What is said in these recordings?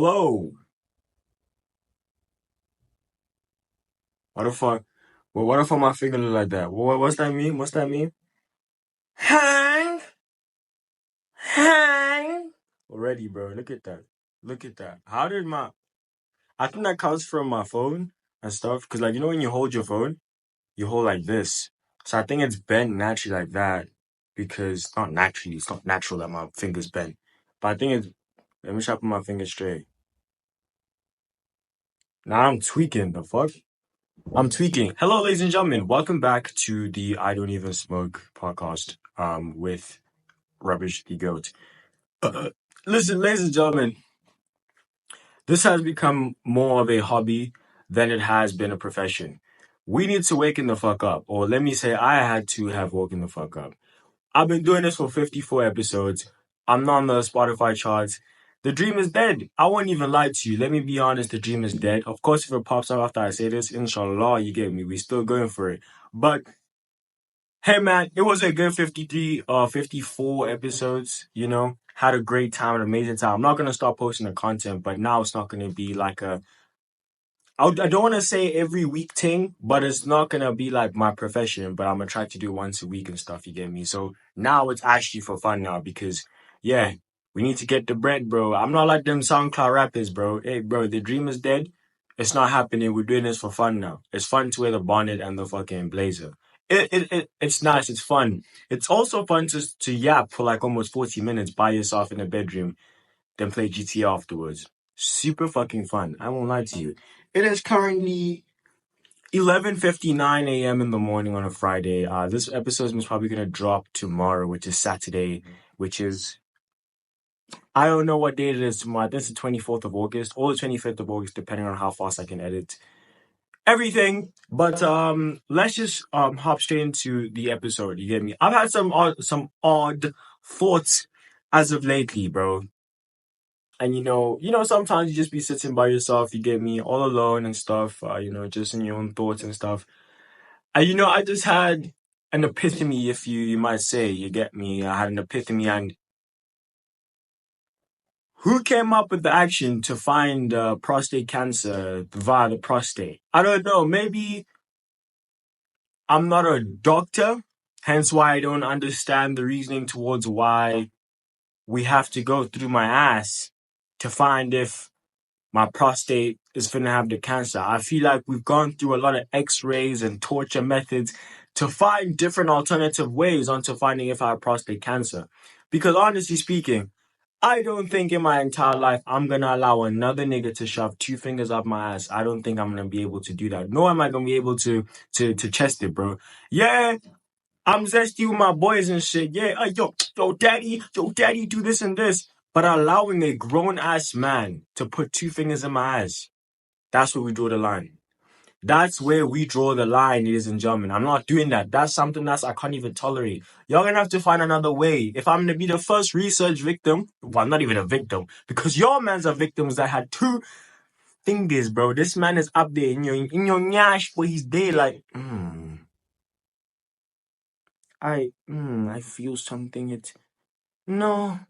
Hello. What the fuck? Well, what the fuck my finger look like that? What's that mean? What's that mean? Hang! Hang! Already, bro. Look at that. Look at that. How did my... I think that comes from my phone and stuff. Because, like, you know when you hold your phone? You hold like this. So I think it's bent naturally like that. Because, not naturally. It's not natural that my finger's bent. But I think it's... Let me try to put my finger straight. Now I'm tweaking. The fuck? I'm tweaking. Hello, ladies and gentlemen. Welcome back to the I Don't Even Smoke podcast with Rubbish the Goat. Listen, ladies and gentlemen, this has become more of a hobby than it has been a profession. We need to waken the fuck up. Or let me say, I had to have woken the fuck up. I've been doing this for 54 episodes. I'm not on the Spotify charts. The dream is dead. I won't even lie to you. Let me be honest, the dream is dead. Of course, if it pops up after I say this, inshallah, you get me. We still going for it. But hey man, it was a good 54 episodes, Had a great time, an amazing time. I'm not gonna stop posting the content, but now it's not gonna be like I don't want to say every week thing, but it's not gonna be like my profession. But I'm gonna try to do once a week and stuff. You get me? So now it's actually for fun now because yeah, we need to get the bread, bro. I'm not like them SoundCloud rappers, bro. Hey, bro, the dream is dead. It's not happening. We're doing this for fun now. It's fun to wear the bonnet and the fucking blazer. It's nice. It's fun. It's also fun to yap for like almost 40 minutes by yourself in the bedroom, then play GTA afterwards. Super fucking fun. I won't lie to you. It is currently 11:59 a.m. in the morning on a Friday. This episode is probably gonna drop tomorrow, which is Saturday, which is I don't know what date it is tomorrow. This is the 24th of August or the 25th of August, depending on how fast I can edit everything. But let's just hop straight into the episode. You get me? I've had some odd thoughts as of lately, bro. And sometimes you just be sitting by yourself, you get me, all alone and stuff, just in your own thoughts and stuff. And I just had an epiphany, if you might say, you get me. I had an epiphany, and who came up with the action to find prostate cancer via the prostate? I don't know. Maybe I'm not a doctor, hence why I don't understand the reasoning towards why we have to go through my ass to find if my prostate is finna have the cancer. I feel like we've gone through a lot of x-rays and torture methods to find different alternative ways onto finding if I have prostate cancer. Because honestly speaking, I don't think in my entire life I'm gonna allow another nigga to shove two fingers up my ass. I don't think I'm gonna be able to do that. Nor am I gonna be able to chest it, bro. Yeah, I'm zesty with my boys and shit. Yeah, yo, daddy, do this and this. But allowing a grown ass man to put two fingers in my ass, that's where we draw the line. That's where we draw the line, ladies and gentlemen. I'm not doing that. That's something I can't even tolerate. Y'all gonna have to find another way. If I'm gonna be the first research victim, well, not even a victim, because your mans are victims that had two fingers, bro. This man is up there in your nyash, but he's there like, I feel something. No,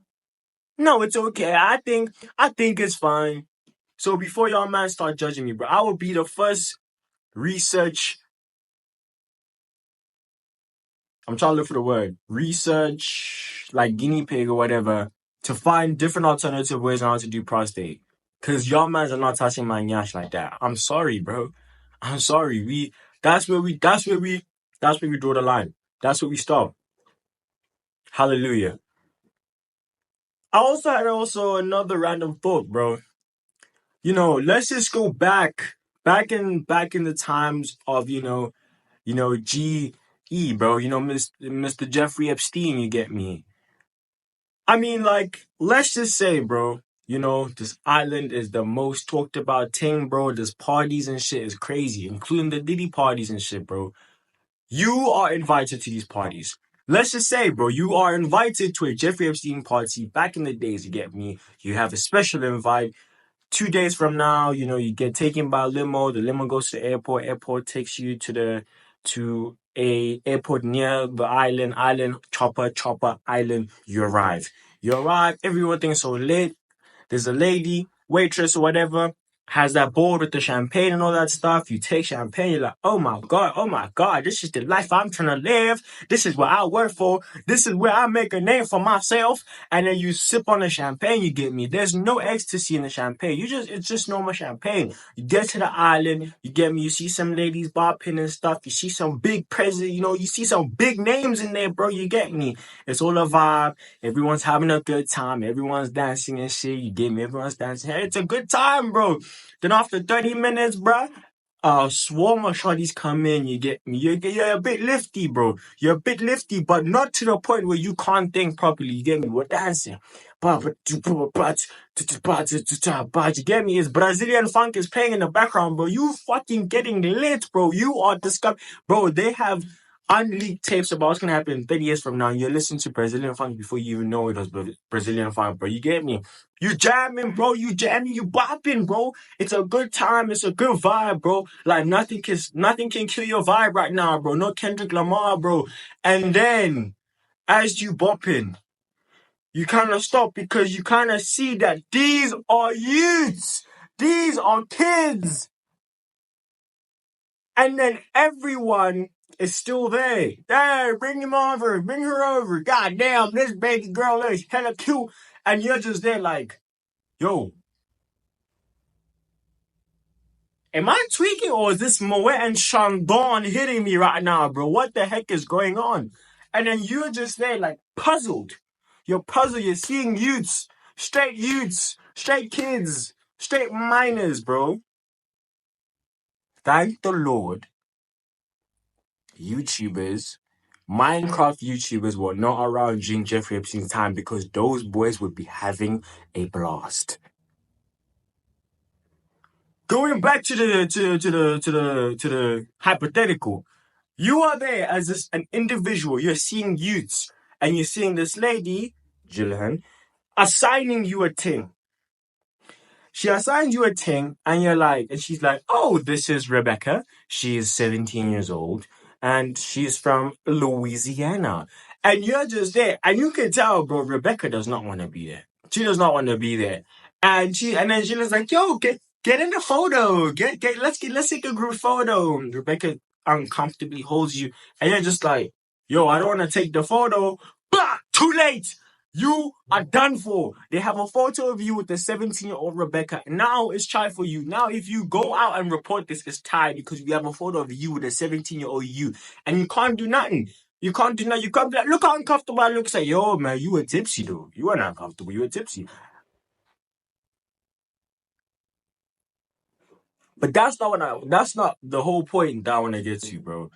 no, it's okay. I think it's fine. So before y'all man start judging me, bro, I will be the first research. I'm trying to look for the word research, like guinea pig or whatever, to find different alternative ways on how to do prostate. Cause y'all mans are not touching my nyash like that. I'm sorry, bro. I'm sorry. That's where we draw the line. That's where we stop. Hallelujah. I also had another random thought, bro. Let's just go back in the times of GE, bro. Mr. Jeffrey Epstein. You get me? I mean, like, let's just say, bro. This island is the most talked about thing, bro. There's parties and shit is crazy, including the Diddy parties and shit, bro. You are invited to these parties. Let's just say, bro, you are invited to a Jeffrey Epstein party back in the days. You get me? You have a special invite. 2 days from now, you get taken by a limo. The limo goes to the airport. Airport takes you to a airport near the island. Island, chopper, island. You arrive. Everyone thinks so lit. There's a lady. waitress or whatever has that board with the champagne and all that stuff. You take champagne, you're like, oh my God, this is the life I'm trying to live. This is what I work for. This is where I make a name for myself. And then you sip on the champagne, you get me. There's no ecstasy in the champagne. It's just normal champagne. You get to the island, you get me. You see some ladies bopping and stuff. You see some big president, you see some big names in there, bro. You get me. It's all a vibe. Everyone's having a good time. Everyone's dancing and shit. You get me? Everyone's dancing. Hey, it's a good time, bro. Then after 30 minutes, bro, swarm of shawties come in. You get me? You're a bit lifty, bro. You're a bit lifty, but not to the point where you can't think properly. You get me? We're dancing. You get me? It's Brazilian funk is playing in the background, bro. You fucking getting lit, bro. You are disgusting. Bro, they have unleaked tapes about what's gonna happen 30 years from now. You're listening to Brazilian funk before you even know it was Brazilian funk, bro. You get me? You jamming, bro. You jamming, you bopping, bro. It's a good time. It's a good vibe, bro. Like nothing can kill your vibe right now, bro. No Kendrick Lamar, bro. And then as you bopping, you kind of stop because you kind of see that these are youths. These are kids. And then everyone is still there. Hey, bring him over. Bring her over. God damn, this baby girl is hella cute. And you're just there like, yo, am I tweaking or is this Moet and Chandon hitting me right now, bro? What the heck is going on? And then you're just there like puzzled. You're puzzled. You're seeing youths, straight kids, straight minors, bro. Thank the Lord, YouTubers, Minecraft YouTubers were not around during Jeffrey Epstein's time because those boys would be having a blast. Going back to the hypothetical, you are there as an individual. You're seeing youths, and you're seeing this lady, Jillian, assigning you a thing. She assigns you a thing, and she's like, oh, this is Rebecca. She is 17 years old, and she's from Louisiana. And you're just there, and you can tell, bro, Rebecca does not want to be there. She does not want to be there. And then she was like, yo, get in the photo. Let's take a group photo. Rebecca uncomfortably holds you, and you're just like, yo, I don't want to take the photo. Bah! Too late. You are done for. They have a photo of you with the 17-year-old Rebecca. Now it's time for you. Now, if you go out and report this, it's tied because we have a photo of you with a 17-year-old you. And you can't do nothing. You can't do nothing. You can't be like, look how uncomfortable I look. Say, yo, man, you were tipsy, though. You weren't uncomfortable. You were tipsy. But that's not the whole point that I want to get to, bro.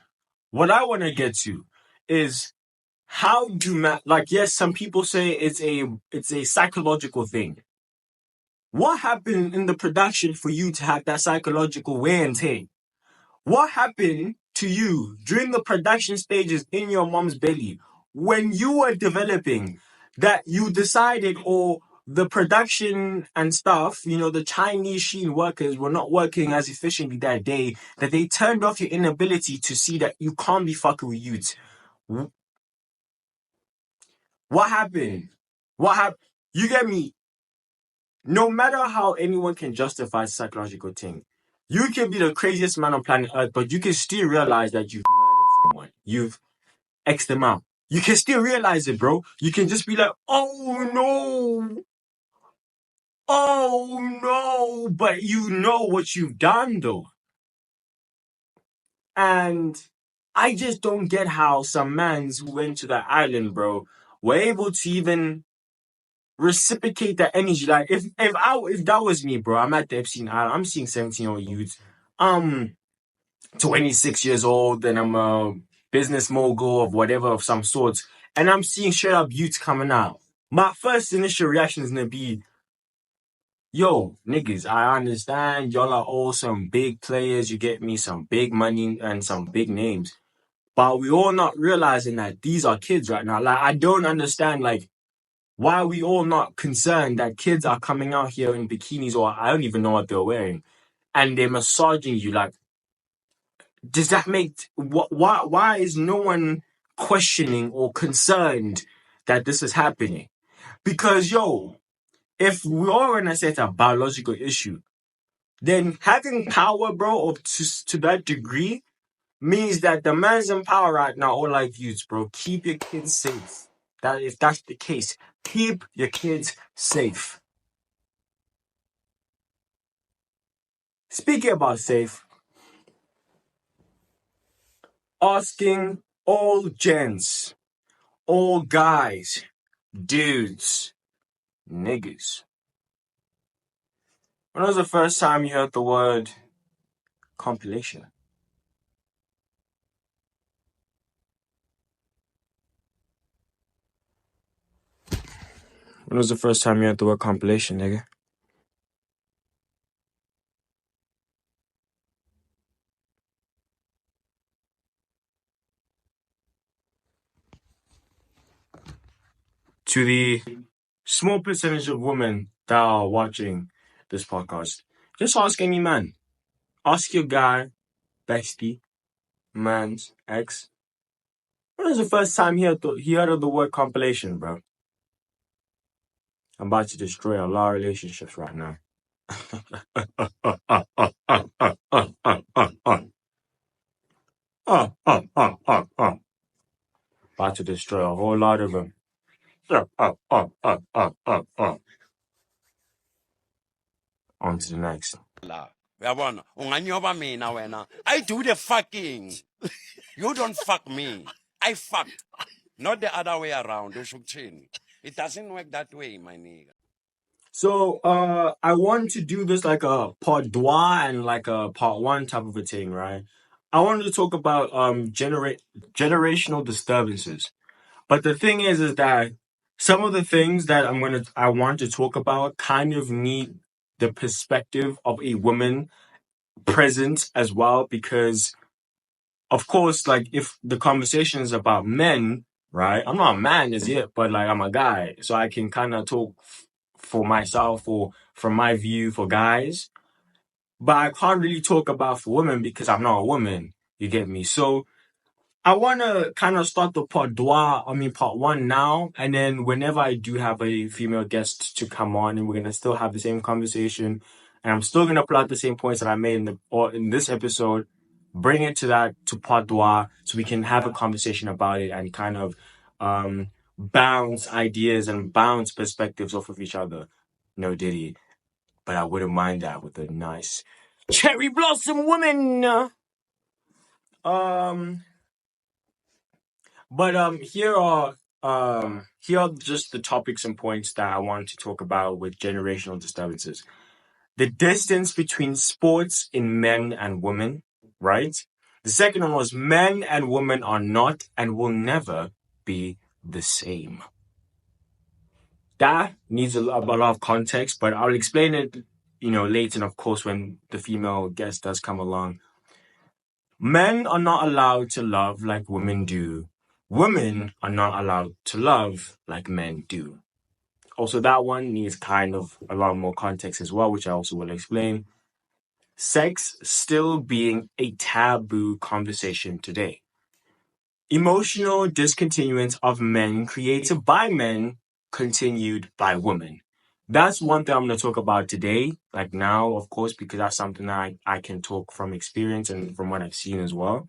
What I want to get to is how do yes, some people say it's a psychological thing. What happened in the production for you to have that psychological wear and tear? What happened to you during the production stages in your mom's belly when you were developing that you decided or the production and stuff, the Chinese Sheen workers were not working as efficiently that day, that they turned off your inability to see that you can't be fucking with youths? What happened? You get me? No matter how anyone can justify psychological thing, you can be the craziest man on planet Earth, but you can still realize that you've murdered someone. You've X'd them out. You can still realize it, bro. You can just be like, oh no, but you know what you've done though. And I just don't get how some mans who went to that island, bro, were able to even reciprocate that energy. Like if that was me, bro, I'm at the Epstein Island. I'm seeing 17-year-old youths. 26 years old, and I'm a business mogul of some sort, and I'm seeing straight up youths coming out. My first initial reaction is gonna be, yo, niggas, I understand y'all are all some big players. You get me, some big money and some big names, but we all not realizing that these are kids right now. Like I don't understand, like, why are we all not concerned that kids are coming out here in bikinis or I don't even know what they're wearing and they're massaging you? Like, does that make... Why is no one questioning or concerned that this is happening? Because, yo, if we are gonna say it's a biological issue, then having power, bro, up to that degree means that the man's in power right now. All like youths, bro, keep your kids safe. That if that's the case, keep your kids safe. Speaking about safe, asking all gents, all guys, dudes, niggas. When was the first time you heard the word compilation? When was the first time you heard the word compilation, nigga? To the small percentage of women that are watching this podcast, just ask any man. Ask your guy, bestie, man's ex. When was the first time he heard of the word compilation, bro? I'm about to destroy a lot of relationships right now. About to destroy a whole lot of them. On to the next. I do the fucking. You don't fuck me. I fucked. Not the other way around. It doesn't work that way, my nigga. So, I want to do this like a part deux and like a part one type of a thing, right? I wanted to talk about generational disturbances. But the thing is that some of the things that I want to talk about kind of need the perspective of a woman present as well, because of course, like if the conversation is about men, right? I'm not a man as yet, but like I'm a guy, so I can kind of talk for myself or from my view for guys. But I can't really talk about for women because I'm not a woman. You get me? So I want to kind of start the part one now. And then whenever I do have a female guest to come on and we're going to still have the same conversation and I'm still going to pull out the same points that I made in this episode, bring it to part deux so we can have a conversation about it and kind of, bounce ideas and bounce perspectives off of each other. No diddy. But I wouldn't mind that with a nice cherry blossom woman. But here are just the topics and points that I want to talk about with generational disturbances. The distance between sports in men and women, right? The second one was men and women are not and will never be the same. That needs a lot of context, but I'll explain it, later, and of course when the female guest does come along. Men are not allowed to love like women do. Women are not allowed to love like men do. Also, that one needs kind of a lot more context as well, which I also will explain. Sex still being a taboo conversation today. Emotional discontinuance of men created by men, continued by women. That's one thing I'm going to talk about today, like now, of course, because that's something that I can talk from experience and from what I've seen as well.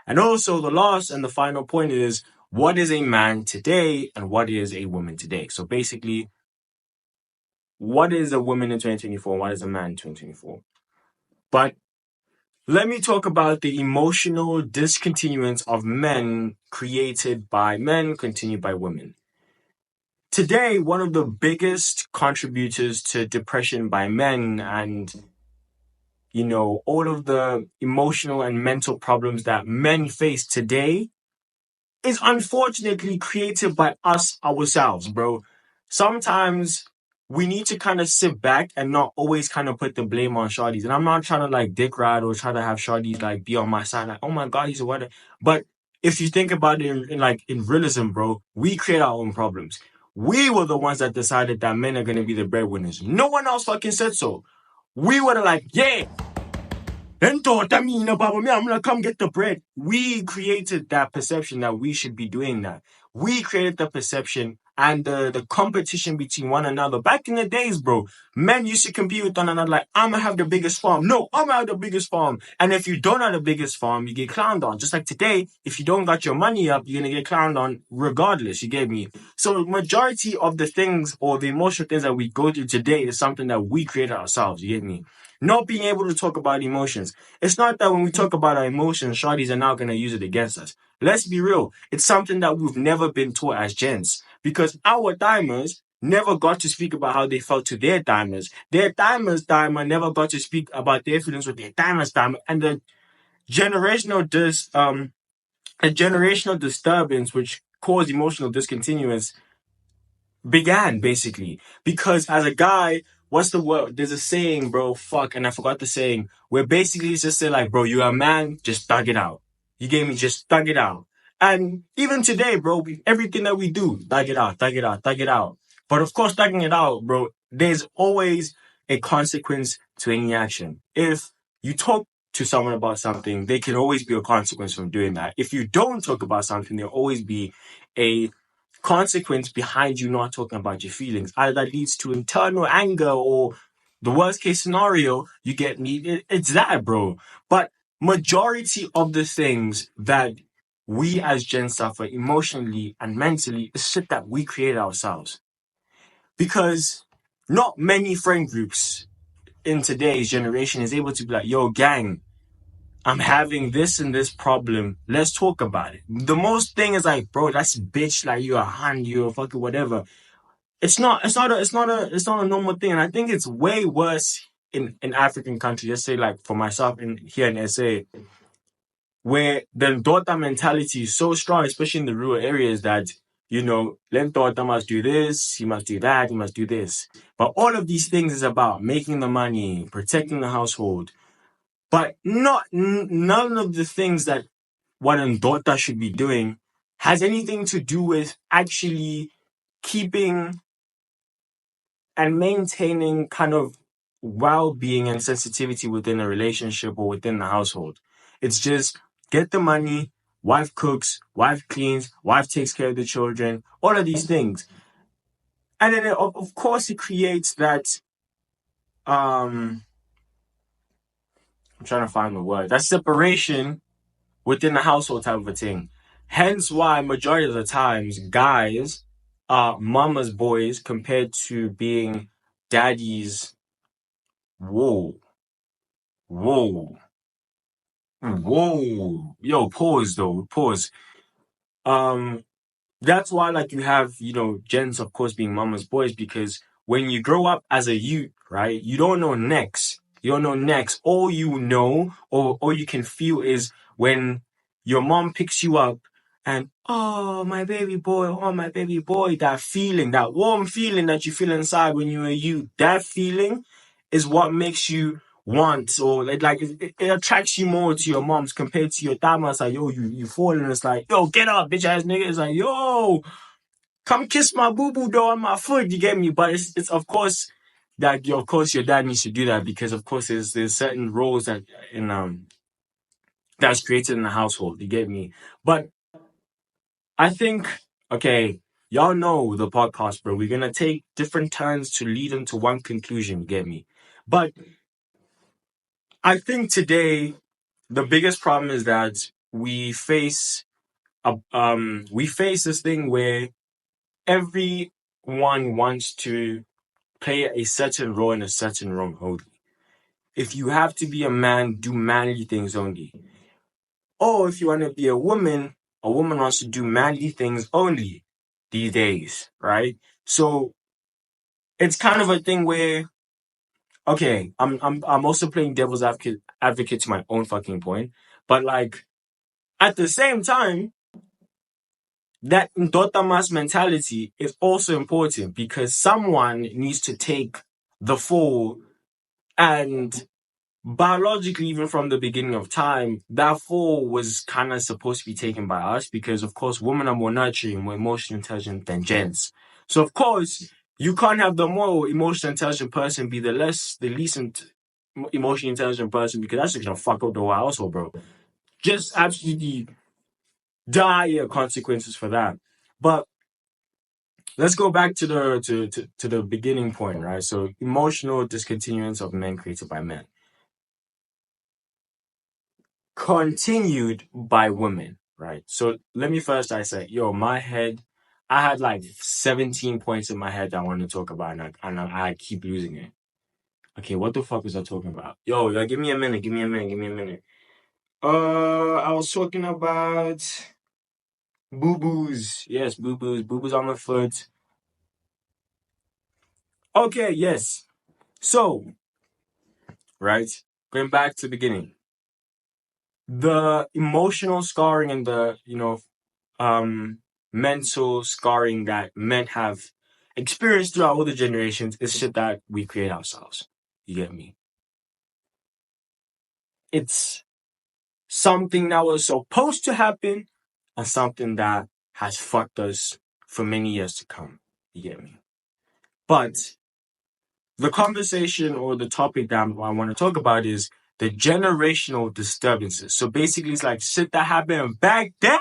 And also the last and the final point is, what is a man today and what is a woman today? So basically, what is a woman in 2024 and what is a man in 2024? But let me talk about the emotional discontinuance of men created by men, continued by women. Today, one of the biggest contributors to depression by men and, all of the emotional and mental problems that men face today is unfortunately created by us ourselves, bro. Sometimes we need to kind of sit back and not always kind of put the blame on shawties. And I'm not trying to like dick ride or try to have shawties like be on my side, like, oh my God, he's a weather. But if you think about it in realism, bro, we create our own problems. We were the ones that decided that men are going to be the breadwinners. No one else fucking said so. We were like, yeah, Then thought, I mean, about me, I'm gonna come get the bread. We created that perception that we should be doing that. We created the perception and the competition between one another. Back in the days, bro, men used to compete with one another like, I'm gonna have the biggest farm. No, I'm gonna have the biggest farm. And if you don't have the biggest farm, you get clowned on. Just like today, if you don't got your money up, you're gonna get clowned on regardless. You get me? So majority of the things or the emotional things that we go through today is something that we created ourselves. You get me? Not being able to talk about emotions. It's not that when we talk about our emotions, shawties are now going to use it against us. Let's be real. It's something that we've never been taught as gents because our dimers never got to speak about how they felt to their dimers. Their dimers dimer never got to speak about their feelings with their dimers dimer. And the generational a generational disturbance which caused emotional discontinuance began basically because as a guy, what's the word? There's a saying, bro. Fuck, and I forgot the saying. Where basically it's just say like, bro, you're a man, just thug it out. You gave me just thug it out. And even today, bro, everything that we do, thug it out, thug it out, thug it out. But of course, thugging it out, bro, there's always a consequence to any action. If you talk to someone about something, there can always be a consequence from doing that. If you don't talk about something, there'll always be a consequence behind you not talking about your feelings. Either that leads to internal anger or the worst case scenario, you get me. It's that, bro. But majority of the things that we as Gen suffer emotionally and mentally is shit that we create ourselves. Because not many friend groups in today's generation is able to be like, yo, gang, I'm having this and this problem. Let's talk about it. The most thing is like, bro, that's bitch. Like you're a hand, you're a fucking whatever. It's not a normal thing. And I think it's way worse in African countries. Let's say like for myself in here in SA, where the daughter mentality is so strong, especially in the rural areas that, you know, Len daughter must do this, he must do that, he must do this. But all of these things is about making the money, protecting the household, but none of the things that what a daughter should be doing has anything to do with actually keeping and maintaining kind of well-being and sensitivity within a relationship or within the household. It's just get the money, wife cooks, wife cleans, wife takes care of the children, all of these things. And then of course it creates that I'm trying to find the word. That separation within the household type of a thing. Hence why majority of the times guys are mama's boys compared to being daddy's. Whoa, whoa, whoa. Yo, pause though, pause. Um, that's why like you have, you know, gents of course being mama's boys because when you grow up as a youth, right, you don't know next. You don't know next. All you know or all you can feel is when your mom picks you up and oh my baby boy, that feeling, that warm feeling that you feel inside when you're a youth, that feeling is what makes you want or it attracts you more to your moms compared to your dad. It's like, yo, you fall and it's like, yo, get up, bitch ass nigga. It's like, yo, come kiss my boo boo though on my foot. You get me? But it's of course that of course your dad needs to do that because of course there's certain roles that in that's created in the household. You get me? But I think okay, y'all know the podcast, bro. We're gonna take different turns to lead into one conclusion. You get me? But I think today the biggest problem is that we face this thing where everyone wants to play a certain role in a certain role only. If you have to be a man, do manly things only. Or if you want to be a woman wants to do manly things only these days, right? So it's kind of a thing where okay, I'm also playing devil's advocate to my own fucking point, but like at the same time that Dota mentality is also important because someone needs to take the fall and biologically, even from the beginning of time, that fall was kind of supposed to be taken by us because, of course, women are more nurturing, more emotionally intelligent than gents. So, of course, you can't have the more emotionally intelligent person be the least emotionally intelligent person because that's just gonna fuck up the whole household, bro. Just absolutely dire consequences for that. But let's go back to the beginning point, right? So emotional discontinuance of men created by men. Continued by women, right? So let me first dissect. My head, I had like 17 points in my head that I wanted to talk about, and I keep losing it. Okay, what the fuck was I talking about? Give me a minute, give me a minute, give me a minute. I was talking about boo-boos. Yes, boo-boos. Boo-boos on the foot. Okay, yes. So, right, going back to the beginning. The emotional scarring and the, mental scarring that men have experienced throughout all the generations is shit that we create ourselves. You get me? It's something that was supposed to happen and something that has fucked us for many years to come. You get me? But the conversation or the topic that I want to talk about is the generational disturbances. So basically, it's like shit that happened back then,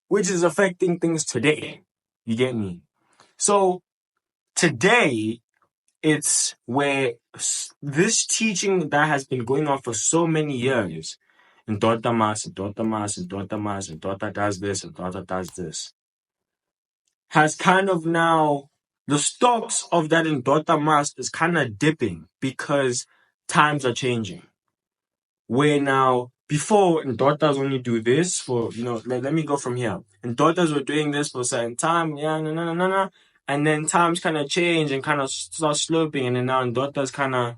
which is affecting things today. You get me? So today, it's where this teaching that has been going on for so many years, and daughter mas, and daughter mas, and daughter mas, and daughter does this, and daughter does this, has kind of now, the stocks of that in daughter mas is kind of dipping because times are changing. Where now, before, and daughters only do this for, let me go from here. And daughters were doing this for a certain time, yeah, no. And then times kind of change and kind of start sloping. And then now daughters kind of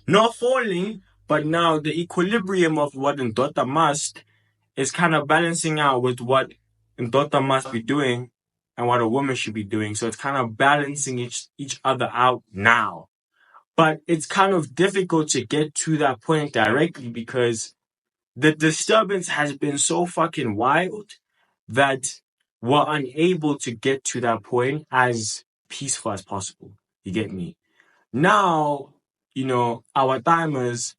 not falling, but now the equilibrium of what a daughter must is kind of balancing out with what a daughter must be doing and what a woman should be doing. So it's kind of balancing each other out now. But it's kind of difficult to get to that point directly because the disturbance has been so fucking wild that we're unable to get to that point as peaceful as possible. You get me? Now, our timers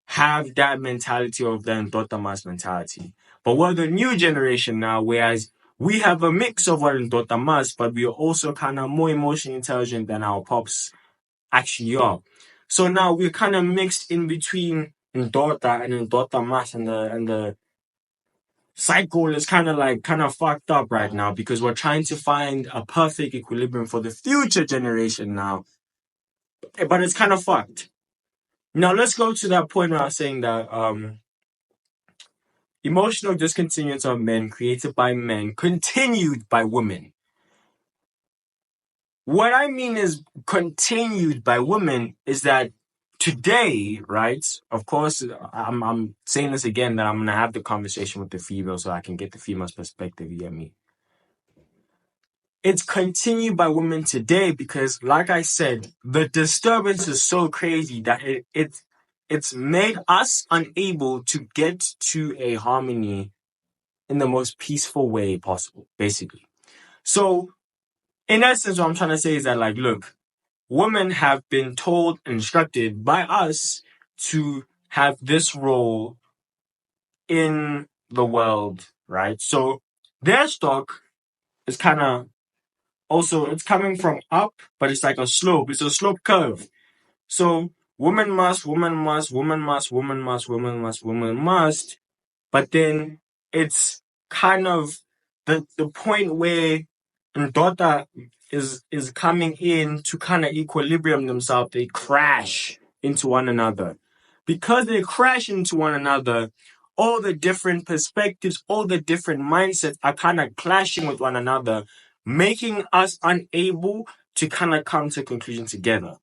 have that mentality of the Ndotamas mentality. But we're the new generation now, whereas we have a mix of what Ndotamas, but we are also kind of more emotionally intelligent than our pops actually are. So now we're kind of mixed in between Ndota and Ndotamas, and the cycle is kind of fucked up right now because we're trying to find a perfect equilibrium for the future generation now. But it's kind of fucked. Now let's go to that point where I was saying that emotional discontinuance of men created by men, continued by women. What I mean is continued by women is that today, right? Of course, I'm saying this again that I'm gonna have the conversation with the female so I can get the female's perspective. You get me? It's continued by women today because, like I said, the disturbance is so crazy that it's made us unable to get to a harmony in the most peaceful way possible, basically. So, in essence, what I'm trying to say is that, look, women have been told and instructed by us to have this role in the world, right? So, their stock is kind of also, it's coming from up, but it's like a slope. It's a slope curve. So, woman must, woman must, woman must, woman must, woman must, woman must. But then it's kind of the point where daughter is coming in to kind of equilibrium themselves. They crash into one another. Because they crash into one another, all the different perspectives, all the different mindsets are kind of clashing with one another, making us unable to kind of come to a conclusion together.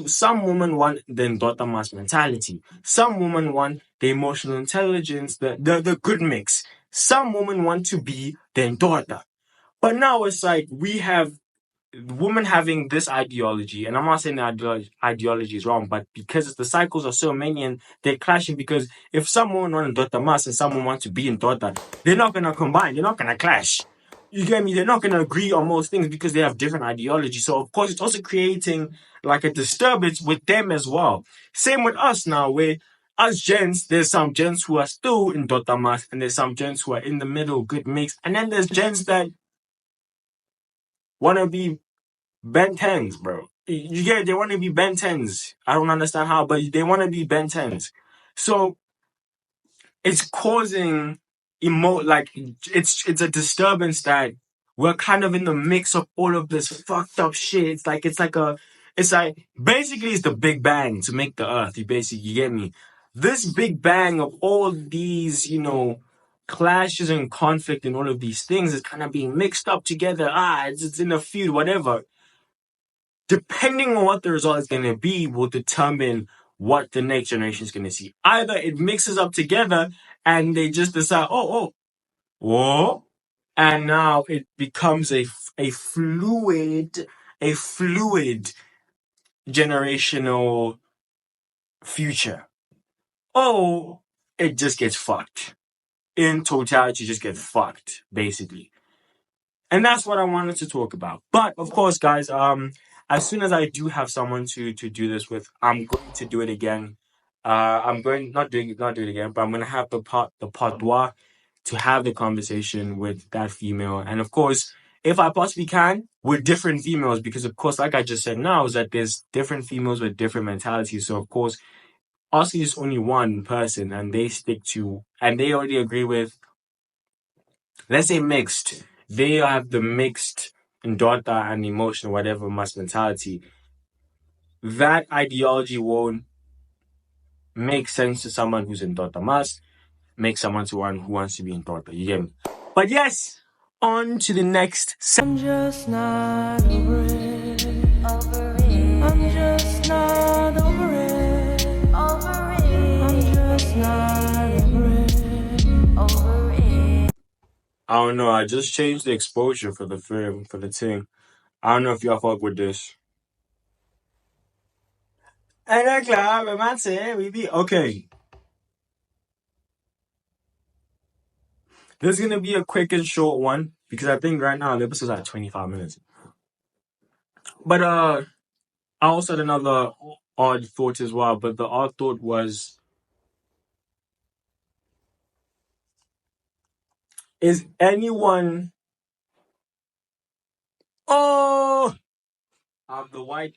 Some women want the daughter mass mentality. Some women want the emotional intelligence, the good mix. Some women want to be their daughter. But now it's like we have women having this ideology, and I'm not saying the ideology is wrong, but because the cycles are so many and they're clashing, because if someone want a daughter mass and someone wants to be in daughter, they're not gonna combine, they're not gonna clash. You get me? They're not going to agree on most things because they have different ideologies. So, of course, it's also creating like a disturbance with them as well. Same with us now, where us gents, there's some gents who are still in Dotamas, and there's some gents who are in the middle, good mix. And then there's gents that want to be Ben 10s, bro. You get it? They want to be Ben 10s. I don't understand how, but they want to be Ben 10s. So, it's causing it's a disturbance that we're kind of in the mix of all of this fucked up shit. It's like basically it's the Big Bang to make the Earth. You get me? This Big Bang of all these, clashes and conflict and all of these things is kind of being mixed up together. It's in a feud, whatever. Depending on what the result is going to be will determine what the next generation is going to see. Either it mixes up together and they just decide, whoa, and now it becomes a fluid generational future. Oh, it just gets fucked. In totality, just gets fucked, basically. And that's what I wanted to talk about. But of course, guys, as soon as I do have someone to do this with, I'm going to do it again. I'm going not do it again, but I'm gonna have the part deux to have the conversation with that female. And of course, if I possibly can, with different females, because of course, like I just said now, is that there's different females with different mentalities. So of course, us is only one person and they already agree with, let's say mixed. They have the mixed daughter and emotional whatever mass mentality. That ideology won't make sense to someone who's in daughter mass, make someone to one who wants to be in daughter. You get me? But yes, on to the next. I'm just not over it. I'm just not over it. I'm just not over it. I don't know. I just changed the exposure for the film, for the thing. I don't know if y'all fuck with this. Okay. This is gonna be a quick and short one because I think right now the episode's at 25 minutes. But I also had another odd thought as well. But the odd thought was: is anyone? Oh, I have the white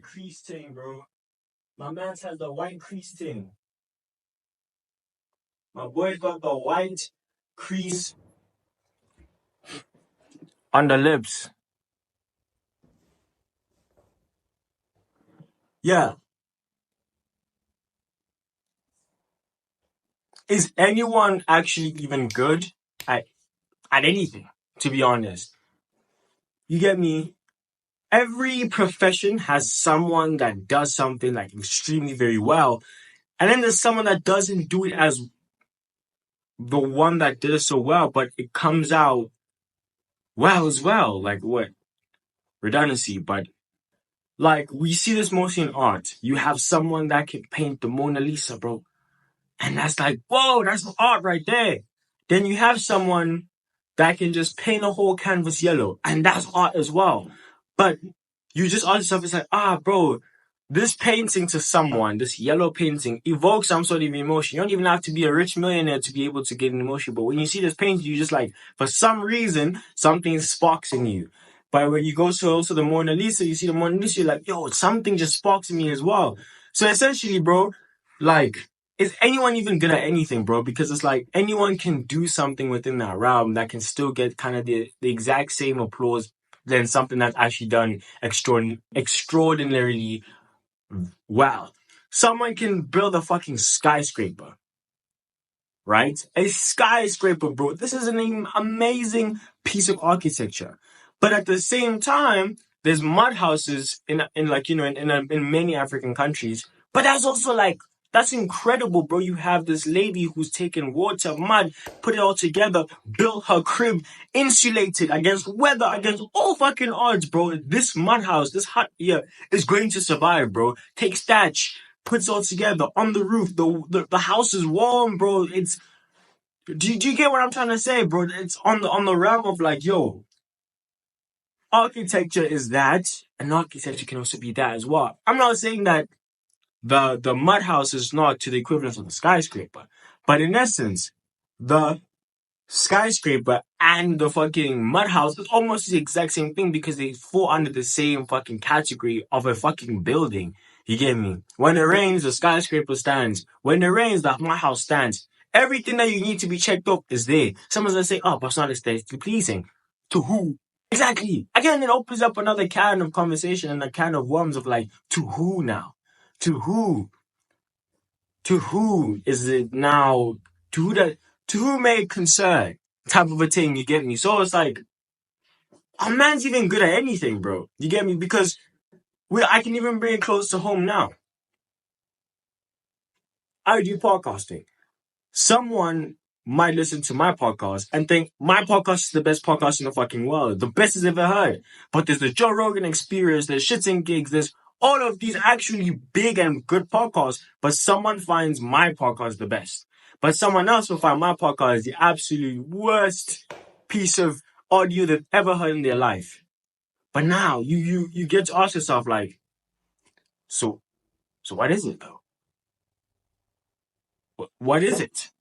crease thing, bro. My man's has the white crease thing. My boy's got the white crease on the lips. Yeah. Is anyone actually even good at anything, to be honest? You get me? Every profession has someone that does something like extremely very well. And then there's someone that doesn't do it as the one that did it so well, but it comes out well as well. Like what? Redundancy. But like we see this mostly in art. You have someone that can paint the Mona Lisa, bro. And that's like, whoa, that's art right there. Then you have someone that can just paint a whole canvas yellow, and that's art as well. But you just ask yourself, it's like, bro, this painting to someone, this yellow painting, evokes some sort of emotion. You don't even have to be a rich millionaire to be able to get an emotion. But when you see this painting, you just like, for some reason, something sparks in you. But when you go to also the Mona Lisa, you see the Mona Lisa, you're like, yo, something just sparks in me as well. So essentially, bro, like, is anyone even good at anything, bro? Because it's like anyone can do something within that realm that can still get kind of the exact same applause than something that's actually done extraordinarily well. Someone can build a fucking skyscraper, right? A skyscraper, bro. This is an amazing piece of architecture. But at the same time, there's mud houses in many African countries. But that's also like, that's incredible, bro. You have this lady who's taken water, mud, put it all together, built her crib, insulated against weather, against all fucking odds, bro. This mud house, this hut here is going to survive, bro. Takes thatch, puts it all together on the roof. The house is warm, bro. Do you get what I'm trying to say, bro? It's on the realm of like, yo, architecture is that, and architecture can also be that as well. I'm not saying that the mud house is not to the equivalent of the skyscraper, but in essence, the skyscraper and the fucking mud house is almost the exact same thing because they fall under the same fucking category of a fucking building. You get me? When it rains, the skyscraper stands. When it rains, the mud house stands. Everything that you need to be checked up is there. Someone's gonna say, oh, but it's not aesthetically pleasing. To who? Exactly. Again, it opens up another can of conversation and a can of worms of like, to who now? To who? To who is it now? To who may it concern? Type of a thing, you get me? So it's like, a man's even good at anything, bro. You get me? Because I can even bring it close to home now. I do podcasting. Someone might listen to my podcast and think my podcast is the best podcast in the fucking world, the best he's ever heard. But there's the Joe Rogan Experience, there's Shits and Gigs, there's all of these actually big and good podcasts, but someone finds my podcast the best. But someone else will find my podcast the absolute worst piece of audio they've ever heard in their life. But now you get to ask yourself like, so what is it though? What is it?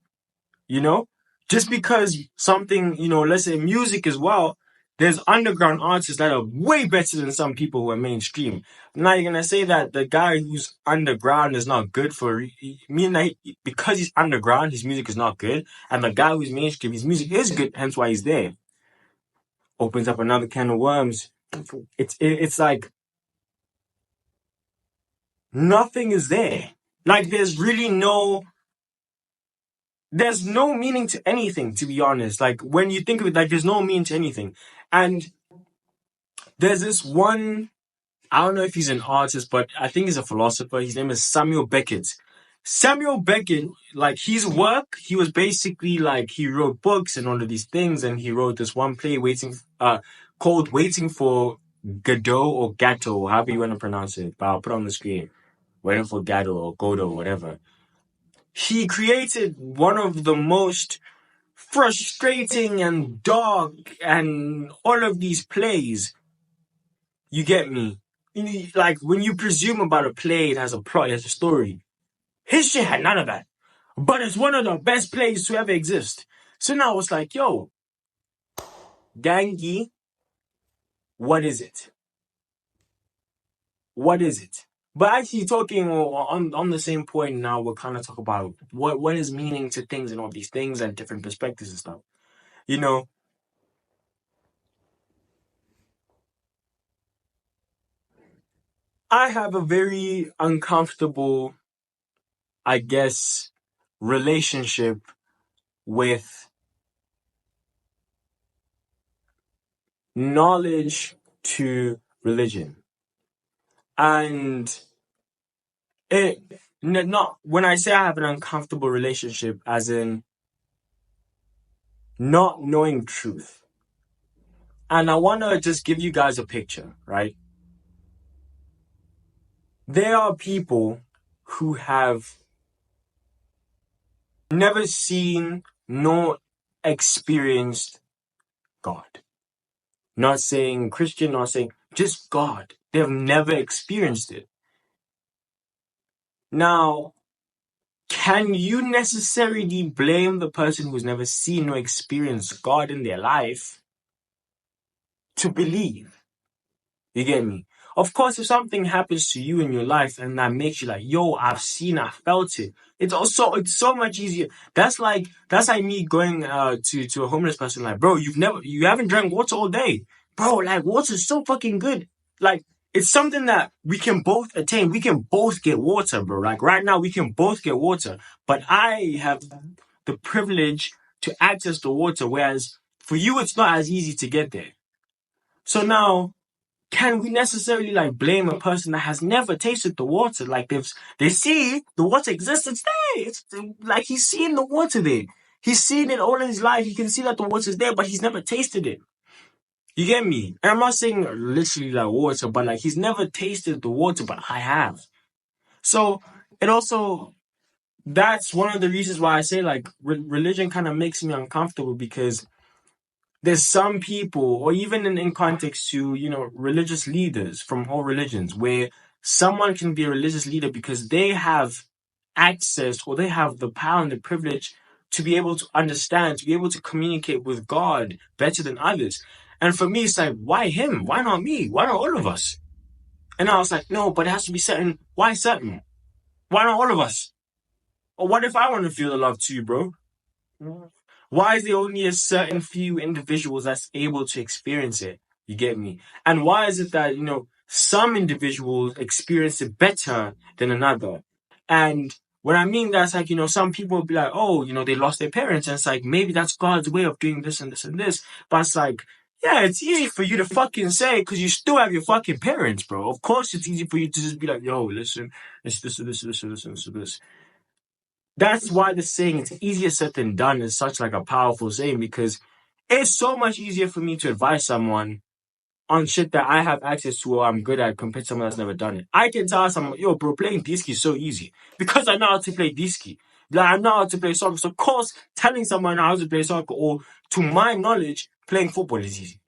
You know? Just because something, let's say music as well, there's underground artists that are way better than some people who are mainstream. Now you're gonna say that the guy who's underground is not good meaning that because he's underground, his music is not good, and the guy who's mainstream, his music is good, hence why he's there. Opens up another can of worms. It's like nothing is there. Like there's no meaning to anything, to be honest. Like when you think of it, like there's no meaning to anything. And there's this one, I don't know if he's an artist, but I think he's a philosopher. His name is Samuel Beckett. Samuel Beckett, like his work, he was basically like, he wrote books and all of these things. And he wrote this one play called Waiting for Godot or Gatto, however you want to pronounce it. But I'll put it on the screen. Waiting for Godot or Godot, whatever. He created one of the most frustrating and dark and all of these plays. You get me? Like when you presume about a play, it has a plot, it has a story. His shit had none of that. But it's one of the best plays to ever exist. So now it's like, yo, Gangi, what is it? What is it? But actually talking on the same point now, we'll kind of talk about what is meaning to things and all these things and different perspectives and stuff. I have a very uncomfortable, I guess, relationship with knowledge to religion. And not when I say I have an uncomfortable relationship, as in not knowing truth. And I want to just give you guys a picture, right? There are people who have never seen nor experienced God. Not saying Christian, not saying just God. They've never experienced it. Now, can you necessarily blame the person who's never seen or experienced God in their life to believe? You get me? Of course, if something happens to you in your life and that makes you like, yo, I felt it. It's so much easier. That's like me going to a homeless person like, bro, you haven't drank water all day. Bro, like water's so fucking good. Like it's something that we can both attain. We can both get water, bro. Like right now we can both get water. But I have the privilege to access the water, whereas for you it's not as easy to get there. So now, can we necessarily like blame a person that has never tasted the water? Like they see the water exists, it's there. It's like he's seen the water there. He's seen it all in his life. He can see that the water's there, but he's never tasted it. You get me? And I'm not saying literally like water, but like he's never tasted the water, but I have. So it also that's one of the reasons why I say like religion kind of makes me uncomfortable, because there's some people, or even in context to, religious leaders from all religions, where someone can be a religious leader because they have access, or they have the power and the privilege to be able to understand, to be able to communicate with God better than others. And for me, it's like, why him? Why not me? Why not all of us? And I was like, no, but it has to be certain. Why certain? Why not all of us? Or what if I want to feel the love too, bro? Why is there only a certain few individuals that's able to experience it? You get me? And why is it that, some individuals experience it better than another? And what I mean, that's like, some people will be like, oh, they lost their parents. And it's like, maybe that's God's way of doing this and this and this. But it's like, yeah, it's easy for you to fucking say because you still have your fucking parents, bro. Of course, it's easy for you to just be like, yo, listen, it's this. That's why the saying, it's easier said than done, is such like a powerful saying, because it's so much easier for me to advise someone on shit that I have access to or I'm good at compared to someone that's never done it. I can tell someone, yo, bro, playing Disky is so easy because I know how to play Disky. Like, I know how to play soccer. So, of course, telling someone how to play soccer, or to my knowledge, playing football is easy.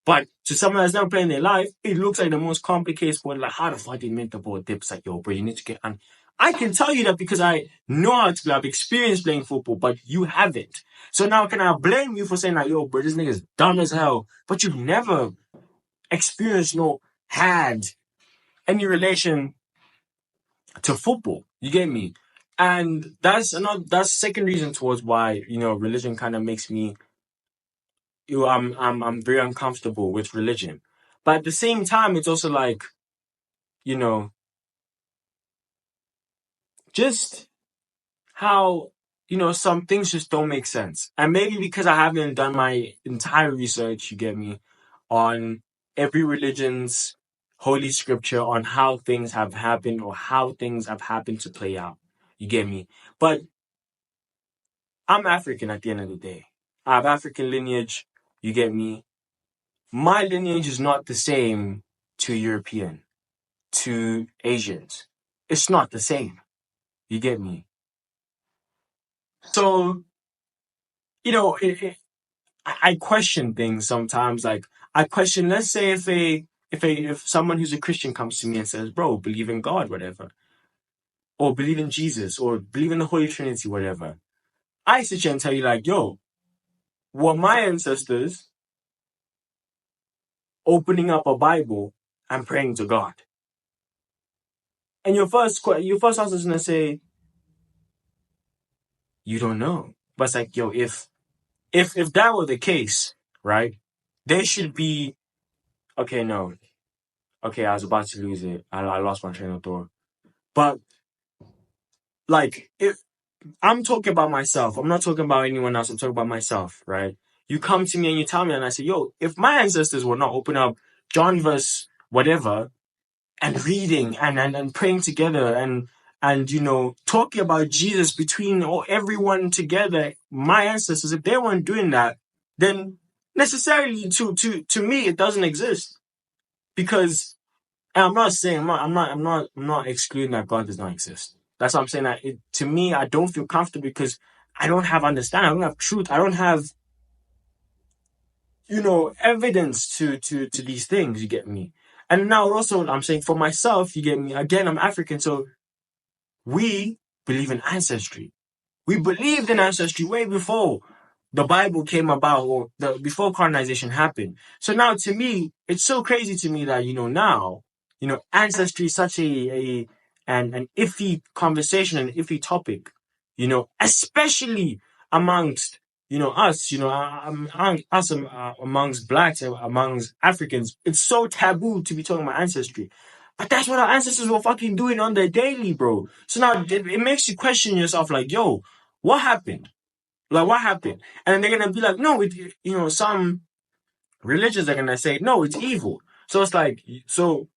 But to someone that's never played in their life, it looks like the most complicated sport. Like, how the fuck did you make the ball dip? It's like, yo, bro, you need to get... And I can tell you that because I know how to play. I've experienced playing football, but you haven't. So now can I blame you for saying like, yo, bro, this nigga's dumb as hell, but you've never experienced, had any relation to football. You get me? And that's second reason towards why, religion kind of makes me, I'm very uncomfortable with religion. But at the same time, it's also like, you know, just how, some things just don't make sense. And maybe because I haven't done my entire research, you get me, on every religion's holy scripture, on how things have happened or how things have happened to play out. You get me? But I'm African at the end of the day. I have African lineage. You get me? My lineage is not the same to European, to Asians. It's not the same. You get me? So, I question things sometimes. Like, I question, let's say if someone who's a Christian comes to me and says, bro, believe in God, whatever, or believe in Jesus, or believe in the Holy Trinity, whatever. I sit here and tell you like, yo, were my ancestors opening up a Bible and praying to God? And your first answer is gonna say, you don't know. But it's like, yo, if that were the case, right, they should be, okay, no. Okay, I was about to lose it. I lost my train of thought. But like, if I'm talking about myself, I'm not talking about anyone else. I'm talking about myself, right? You come to me and you tell me, and I say, yo, if my ancestors were not open up John verse whatever and reading and praying together and talking about Jesus between everyone together, my ancestors, if they weren't doing that, then necessarily to me it doesn't exist. Because, and I'm not saying, I'm not excluding that God does not exist. That's what I'm saying. That to me, I don't feel comfortable because I don't have understanding. I don't have truth. I don't have, evidence to these things. You get me? And now also, I'm saying for myself, you get me? Again, I'm African, so we believe in ancestry. We believed in ancestry way before the Bible came about, or before colonization happened. So now, to me, it's so crazy to me that now, ancestry is such an iffy conversation, an iffy topic. Especially amongst us, us amongst blacks, amongst Africans. It's so taboo to be talking about ancestry. But that's what our ancestors were fucking doing on their daily, bro. So now it makes you question yourself, like, yo, what happened? Like, what happened? And then they're gonna be like, no, some religions are gonna say, no, it's evil. So it's like, so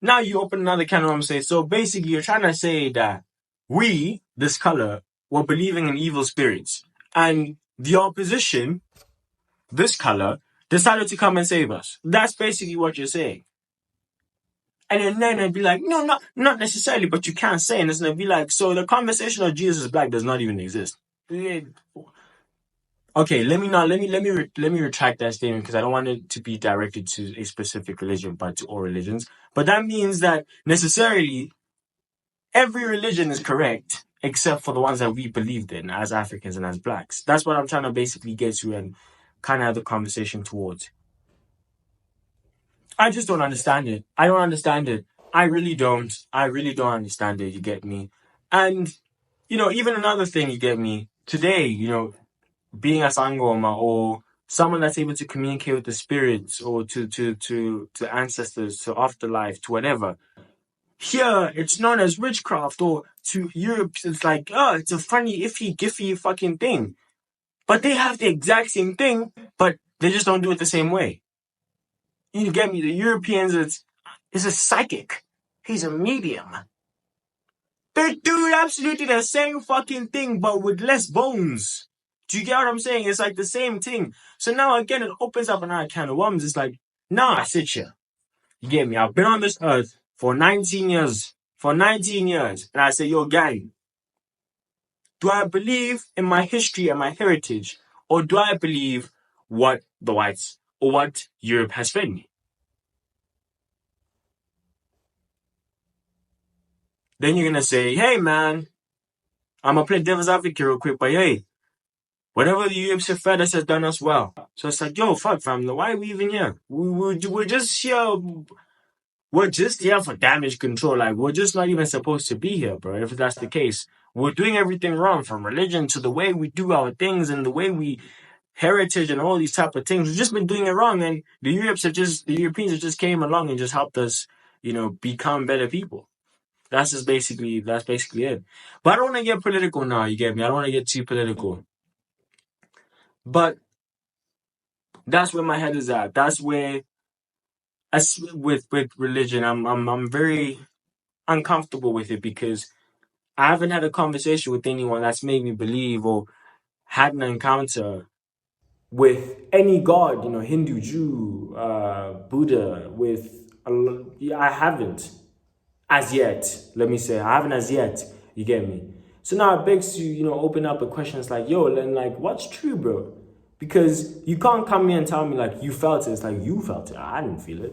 now you open another can of worms and say, so basically you're trying to say that we, this color, were believing in evil spirits. And the opposition, this color, decided to come and save us. That's basically what you're saying. And then they'd be like, no, not necessarily, but you can't say. And it's gonna be like, so the conversation of Jesus is black does not even exist. Okay, let me retract that statement because I don't want it to be directed to a specific religion, but to all religions. But that means that necessarily every religion is correct except for the ones that we believed in as Africans and as blacks. That's what I'm trying to basically get to and kind of have the conversation towards. I just don't understand it. I don't understand it. I really don't. I really don't understand it. You get me? And, even another thing, you get me? Today, being a sangoma or someone that's able to communicate with the spirits or to ancestors, to afterlife, to whatever. Here, it's known as witchcraft, or to Europe, it's like, oh, it's a funny, iffy, giffy fucking thing. But they have the exact same thing, but they just don't do it the same way. You get me? The Europeans, it's a psychic. He's a medium. They do absolutely the same fucking thing, but with less bones. Do you get what I'm saying? It's like the same thing. So now again, it opens up another can of worms. It's like, nah, I sit here. You get me? I've been on this earth for 19 years. For 19 years. And I say, yo, gang, do I believe in my history and my heritage? Or do I believe what the whites or what Europe has fed me? Then you're going to say, hey, man, I'm going to play devil's advocate real quick, but hey, whatever the UFC fed us has done us well. So it's like, yo, fuck, fam, why are we even here? We're just here. We're just here for damage control. Like, we're just not even supposed to be here, bro, if that's the case. We're doing everything wrong, from religion to the way we do our things and the way we heritage and all these type of things. We've just been doing it wrong. And the Europeans have just came along and just helped us, become better people. That's basically it. But I don't want to get political now, you get me? I don't want to get too political. But that's where my head is at. That's where, as with religion, I'm very uncomfortable with it because I haven't had a conversation with anyone that's made me believe or had an encounter with any god, Hindu, Jew, Buddha. I haven't as yet. Let me say, I haven't as yet. You get me? So now it begs to, open up a question. It's like, yo, then like, what's true, bro? Because you can't come here and tell me like you felt it. It's like you felt it. I didn't feel it.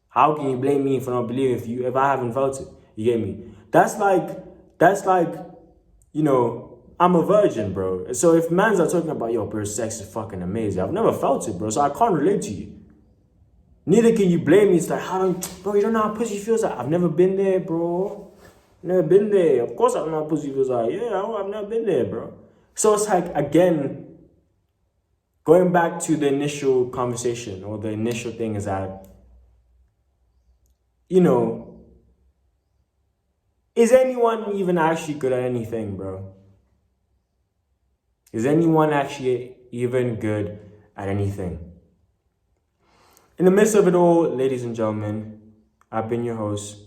How can you blame me for not believing if I haven't felt it? You get me? That's like, I'm a virgin, bro. So if mans are talking about, yo, bro, sex is fucking amazing. I've never felt it, bro. So I can't relate to you. Neither can you blame me. It's like, bro, you don't know how pussy feels like. I've never been there, bro. Never been there. Of course I don't know how pussy feels like. Yeah, I've never been there, bro. So it's like, again, going back to the initial conversation or the initial thing is that, is anyone even actually good at anything, bro? Is anyone actually even good at anything? In the midst of it all, ladies and gentlemen, I've been your host,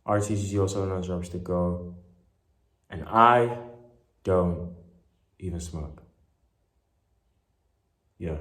RTCG, also known as Rubbish to Go, and I don't even smoke. Yeah.